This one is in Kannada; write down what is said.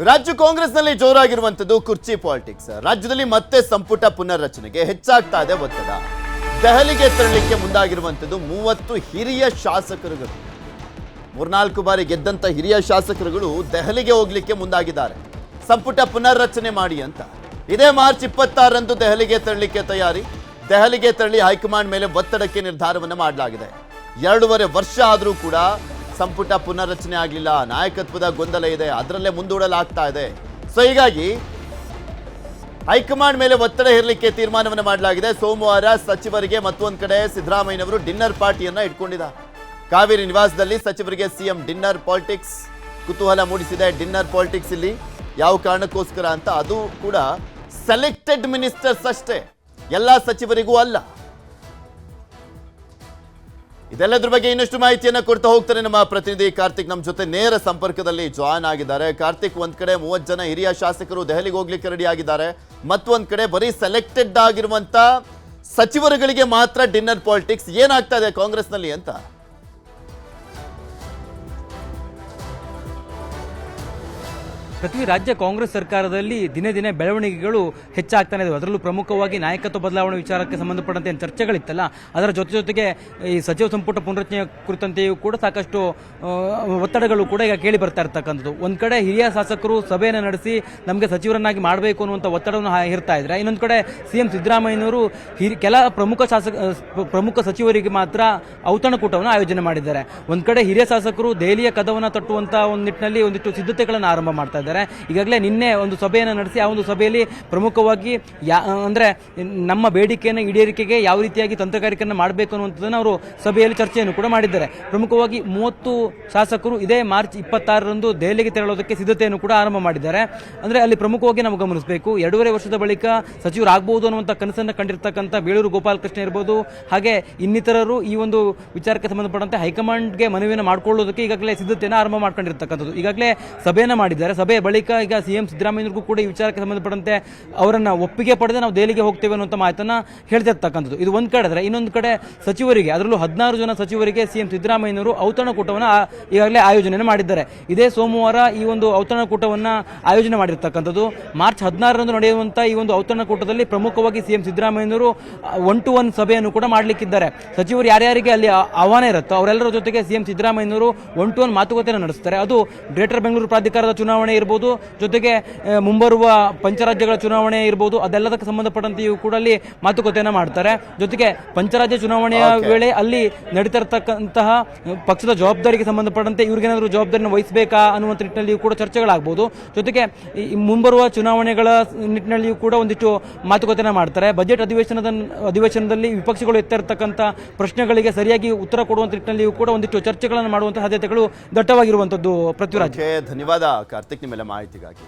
ರಾಜ್ಯ ಕಾಂಗ್ರೆಸ್ನಲ್ಲಿ ಜೋರಾಗಿರುವಂತದ್ದು ಕುರ್ಚಿ ಪಾಲಿಟಿಕ್ಸ್. ರಾಜ್ಯದಲ್ಲಿ ಮತ್ತೆ ಸಂಪುಟ ಪುನರ್ರಚನೆಗೆ ಹೆಚ್ಚಾಗ್ತಾ ಇದೆ ಒತ್ತಡ. ದೆಹಲಿಗೆ ತೆರಳಲಿಕ್ಕೆ ಮುಂದಾಗಿರುವಂತದ್ದು 30 ಹಿರಿಯ ಶಾಸಕರುಗಳು. 3-4 ಬಾರಿ ಗೆದ್ದಂತ ಹಿರಿಯ ಶಾಸಕರುಗಳು ದೆಹಲಿಗೆ ಹೋಗ್ಲಿಕ್ಕೆ ಮುಂದಾಗಿದ್ದಾರೆ. ಸಂಪುಟ ಪುನರ್ರಚನೆ ಮಾಡಿ ಅಂತ. ಇದೇ ಮಾರ್ಚ್ 26ರಂದು ದೆಹಲಿಗೆ ತೆರಳಲಿಕ್ಕೆ ತಯಾರಿ. ದೆಹಲಿಗೆ ತೆರಳಿ ಹೈಕಮಾಂಡ್ ಮೇಲೆ ಒತ್ತಡಕ್ಕೆ ನಿರ್ಧಾರವನ್ನು ಮಾಡಲಾಗಿದೆ. 2.5 ವರ್ಷ ಆದರೂ ಕೂಡ ಸಂಪುಟ ಪುನರ್ರಚನೆ ಆಗಲಿಲ್ಲ. ನಾಯಕತ್ವದ ಗೊಂದಲ ಇದೆ, ಅದರಲ್ಲೇ ಮುಂದೂಡಲಾಗ್ತಾ ಇದೆ. ಸೊ ಹೀಗಾಗಿ ಹೈಕಮಾಂಡ್ ಮೇಲೆ ಒತ್ತಡ ಹೇರಲಿಕ್ಕೆ ತೀರ್ಮಾನವನ್ನು ಮಾಡಲಾಗಿದೆ. ಸೋಮವಾರ ಸಚಿವರಿಗೆ ಮತ್ತೊಂದು ಕಡೆ ಸಿದ್ದರಾಮಯ್ಯನವರು ಡಿನ್ನರ್ ಪಾರ್ಟಿಯನ್ನ ಇಟ್ಕೊಂಡಿದ್ದಾರೆ. ಕಾವೇರಿ ನಿವಾಸದಲ್ಲಿ ಸಚಿವರಿಗೆ ಸಿಎಂ ಡಿನ್ನರ್ ಪಾಲಿಟಿಕ್ಸ್ ಕುತೂಹಲ ಮೂಡಿಸಿದೆ. ಡಿನ್ನರ್ ಪಾಲಿಟಿಕ್ಸ್ ಇಲ್ಲಿ ಯಾವ ಕಾರಣಕ್ಕೋಸ್ಕರ ಅಂತ, ಅದು ಕೂಡ ಸೆಲೆಕ್ಟೆಡ್ ಮಿನಿಸ್ಟರ್ಸ್ ಅಷ್ಟೇ, ಎಲ್ಲ ಸಚಿವರಿಗೂ ಅಲ್ಲ. ಇದೆಲ್ಲದ್ರ ಬಗ್ಗೆ ಇನ್ನಷ್ಟು ಮಾಹಿತಿಯನ್ನು ಕೊಡ್ತಾ ಹೋಗ್ತಾರೆ ನಮ್ಮ ಪ್ರತಿನಿಧಿ ಕಾರ್ತಿಕ್. ನಮ್ಮ ಜೊತೆ ನೇರ ಸಂಪರ್ಕದಲ್ಲಿ ಜಾಯ್ನ್ ಆಗಿದ್ದಾರೆ. ಕಾರ್ತಿಕ್, ಒಂದ್ ಕಡೆ 30 ಜನ ಹಿರಿಯ ಶಾಸಕರು ದೆಹಲಿಗೆ ಹೋಗ್ಲಿಕ್ಕೆ ರೆಡಿ ಆಗಿದ್ದಾರೆ, ಮತ್ತೊಂದ್ ಕಡೆ ಬರೀ ಸೆಲೆಕ್ಟೆಡ್ ಆಗಿರುವಂತ ಸಚಿವರುಗಳಿಗೆ ಮಾತ್ರ ಡಿನ್ನರ್ ಪಾಲಿಟಿಕ್ಸ್. ಏನಾಗ್ತಾ ಇದೆ ಕಾಂಗ್ರೆಸ್ನಲ್ಲಿ ಅಂತ? ಪೃಥ್ವಿ, ರಾಜ್ಯ ಕಾಂಗ್ರೆಸ್ ಸರ್ಕಾರದಲ್ಲಿ ದಿನೇ ದಿನೇ ಬೆಳವಣಿಗೆಗಳು ಹೆಚ್ಚಾಗ್ತಾನೆ ಇದೆ. ಅದರಲ್ಲೂ ಪ್ರಮುಖವಾಗಿ ನಾಯಕತ್ವ ಬದಲಾವಣೆ ವಿಚಾರಕ್ಕೆ ಸಂಬಂಧಪಟ್ಟಂತೆ ಚರ್ಚೆಗಳಿತ್ತಲ್ಲ, ಅದರ ಜೊತೆಗೆ ಈ ಸಚಿವ ಸಂಪುಟ ಪುನರಚನೆಯ ಕುರಿತಂತೆಯೂ ಕೂಡ ಸಾಕಷ್ಟು ಒತ್ತಡಗಳು ಕೂಡ ಈಗ ಕೇಳಿ ಬರ್ತಾ ಇರ್ತಕ್ಕಂಥದ್ದು. ಒಂದು ಕಡೆ ಹಿರಿಯ ಶಾಸಕರು ಸಭೆಯನ್ನು ನಡೆಸಿ ನಮಗೆ ಸಚಿವರನ್ನಾಗಿ ಮಾಡಬೇಕು ಅನ್ನುವಂಥ ಒತ್ತಡವನ್ನು ಹೇರ್ತಾ ಇದ್ದಾರೆ. ಇನ್ನೊಂದು ಕಡೆ ಸಿಎಂ ಸಿದ್ದರಾಮಯ್ಯನವರು ಕೆಲ ಪ್ರಮುಖ ಸಚಿವರಿಗೆ ಮಾತ್ರ ಔತಣಕೂಟವನ್ನು ಆಯೋಜನೆ ಮಾಡಿದ್ದಾರೆ. ಒಂದು ಕಡೆ ಹಿರಿಯ ಶಾಸಕರು ದೆಹಲಿಯ ಕದವನ್ನು ತಟ್ಟುವಂಥ ಒಂದು ನಿಟ್ಟಿನಲ್ಲಿ ಒಂದಿಷ್ಟು ಸಿದ್ಧತೆಗಳನ್ನು ಆರಂಭ ಮಾಡ್ತಾ ಇದ್ದಾರೆ. ಈಗಾಗಲೇ ನಿನ್ನೆ ಒಂದು ಸಭೆಯನ್ನು ನಡೆಸಿ ಆ ಒಂದು ಸಭೆಯಲ್ಲಿ ಪ್ರಮುಖವಾಗಿ ಅಂದ್ರೆ ನಮ್ಮ ಬೇಡಿಕೆಯನ್ನು ಈಡೇರಿಕೆಗೆ ಯಾವ ರೀತಿಯಾಗಿ ತಂತ್ರಗಾರಿಕೆಯನ್ನು ಮಾಡಬೇಕು ಅನ್ನುವಂಥದ್ದನ್ನು ಅವರು ಸಭೆಯಲ್ಲಿ ಚರ್ಚೆಯನ್ನು ಕೂಡ ಮಾಡಿದ್ದಾರೆ. ಪ್ರಮುಖವಾಗಿ 30 ಶಾಸಕರು ಇದೇ ಮಾರ್ಚ್ 26ರಂದು ದೆಹಲಿಗೆ ತೆರಳೋದಕ್ಕೆ ಸಿದ್ಧತೆಯನ್ನು ಕೂಡ ಆರಂಭ ಮಾಡಿದ್ದಾರೆ. ಅಂದ್ರೆ ಅಲ್ಲಿ ಪ್ರಮುಖವಾಗಿ ನಾವು ಗಮನಿಸಬೇಕು, 2.5 ವರ್ಷದ ಬಳಿಕ ಸಚಿವರಾಗಬಹುದು ಅನ್ನುವಂಥ ಕನಸನ್ನು ಕಂಡಿರ್ತಕ್ಕಂಥ ಬೇಳೂರು ಗೋಪಾಲಕೃಷ್ಣ ಇರಬಹುದು, ಹಾಗೆ ಇನ್ನಿತರರು ಈ ಒಂದು ವಿಚಾರಕ್ಕೆ ಸಂಬಂಧಪಟ್ಟಂತೆ ಹೈಕಮಾಂಡ್ಗೆ ಮನವಿಯನ್ನು ಮಾಡಿಕೊಳ್ಳೋದಕ್ಕೆ ಈಗಾಗಲೇ ಸಿದ್ಧತೆಯನ್ನು ಆರಂಭ ಮಾಡ್ಕೊಂಡಿರ್ತಕ್ಕಂಥದ್ದು. ಈಗಾಗಲೇ ಸಭೆಯನ್ನು ಮಾಡಿದ್ದಾರೆ. ಸಭೆಯ ಬಳಿಕ ಈಗ ಸಿಎಂ ಸಿದ್ದರಾಮಯ್ಯನಿಗೂ ಕೂಡ ಈ ವಿಚಾರಕ್ಕೆ ಸಂಬಂಧಪಟ್ಟಂತೆ ಅವರನ್ನ ಒಪ್ಪಿಗೆ ಪಡೆದು ನಾವು ದೆಹಲಿಗೆ ಹೋಗ್ತೇವೆ ಅನ್ನುವಂಥ ಮಾತನ್ನ ಹೇಳ್ತಿರ್ತಕ್ಕಂಥದ್ದು. ಇದು ಒಂದು ಕಡೆ ಆದರೆ, ಇನ್ನೊಂದು ಕಡೆ ಸಚಿವರಿಗೆ, ಅದರಲ್ಲೂ 16 ಜನ ಸಚಿವರಿಗೆ ಸಿಎಂ ಸಿದ್ದರಾಮಯ್ಯನವರು ಔತಣಕೂಟವನ್ನು ಈಗಾಗಲೇ ಆಯೋಜನೆ ಮಾಡಿದ್ದಾರೆ. ಇದೇ ಸೋಮವಾರ ಈ ಒಂದು ಔತಣಕೂಟವನ್ನು ಆಯೋಜನೆ ಮಾಡಿರ್ತಕ್ಕಂಥದ್ದು. ಮಾರ್ಚ್ 16ರಂದು ನಡೆಯುವಂಥ ಈ ಒಂದು ಔತಣಕೂಟದಲ್ಲಿ ಪ್ರಮುಖವಾಗಿ ಸಿಎಂ ಸಿದ್ದರಾಮಯ್ಯನವರು 1-to-1 ಸಭೆಯನ್ನು ಕೂಡ ಮಾಡಲಿಕ್ಕಿದ್ದಾರೆ. ಸಚಿವರು ಯಾರ್ಯಾರಿಗೆ ಅಲ್ಲಿ ಆಹ್ವಾನ ಇರುತ್ತೋ ಅವರೆಲ್ಲರ ಜೊತೆಗೆ ಸಿಎಂ ಸಿದ್ದರಾಮಯ್ಯನವರು 1-to-1 ಮಾತುಕತೆಯನ್ನು ನಡೆಸ್ತಾರೆ. ಅದು ಗ್ರೇಟರ್ ಬೆಂಗಳೂರು ಪ್ರಾಧಿಕಾರದ ಚುನಾವಣೆ ಇರ್ಬೋದು, ಜೊತೆಗೆ ಮುಂಬರುವ ಪಂಚರಾಜ್ಯಗಳ ಚುನಾವಣೆ ಇರ್ಬೋದು, ಅದೆಲ್ಲದಕ್ಕೆ ಸಂಬಂಧಪಟ್ಟಂತೆಯೂ ಕೂಡ ಅಲ್ಲಿ ಮಾತುಕತೆಯನ್ನು ಮಾಡ್ತಾರೆ. ಜೊತೆಗೆ ಪಂಚರಾಜ್ಯ ಚುನಾವಣೆಯ ವೇಳೆ ಅಲ್ಲಿ ನಡೀತಿರ್ತಕ್ಕಂತಹ ಪಕ್ಷದ ಜವಾಬ್ದಾರಿಗೆ ಸಂಬಂಧಪಟ್ಟಂತೆ ಇವ್ರಿಗೇನಾದರೂ ಜವಾಬ್ದಾರಿಯನ್ನು ವಹಿಸಬೇಕಾ ಅನ್ನುವಂಥ ನಿಟ್ಟಿನಲ್ಲಿಯೂ ಕೂಡ ಚರ್ಚೆಗಳಾಗಬಹುದು. ಜೊತೆಗೆ ಮುಂಬರುವ ಚುನಾವಣೆಗಳ ನಿಟ್ಟಿನಲ್ಲಿಯೂ ಕೂಡ ಒಂದಿಷ್ಟು ಮಾತುಕತೆಯನ್ನು ಮಾಡ್ತಾರೆ. ಬಜೆಟ್ ಅಧಿವೇಶನದಲ್ಲಿ ವಿಪಕ್ಷಗಳು ಎತ್ತಿರ್ತಕ್ಕಂಥ ಪ್ರಶ್ನೆಗಳಿಗೆ ಸರಿಯಾಗಿ ಉತ್ತರ ಕೊಡುವಂಥ ನಿಟ್ಟಿನಲ್ಲಿಯೂ ಕೂಡ ಒಂದಿಷ್ಟು ಚರ್ಚೆಗಳನ್ನು ಮಾಡುವಂತಹ ಸಾಧ್ಯತೆಗಳು ದಟ್ಟವಾಗಿರುವಂಥದ್ದು. ಪೃಥ್ವಿರಾಜ್, ಧನ್ಯವಾದ ಕಾರ್ತಿಕ್ ನಿಮ್ಮೆಲ್ಲ ಮಾಹಿತಿಗಾಗಿ.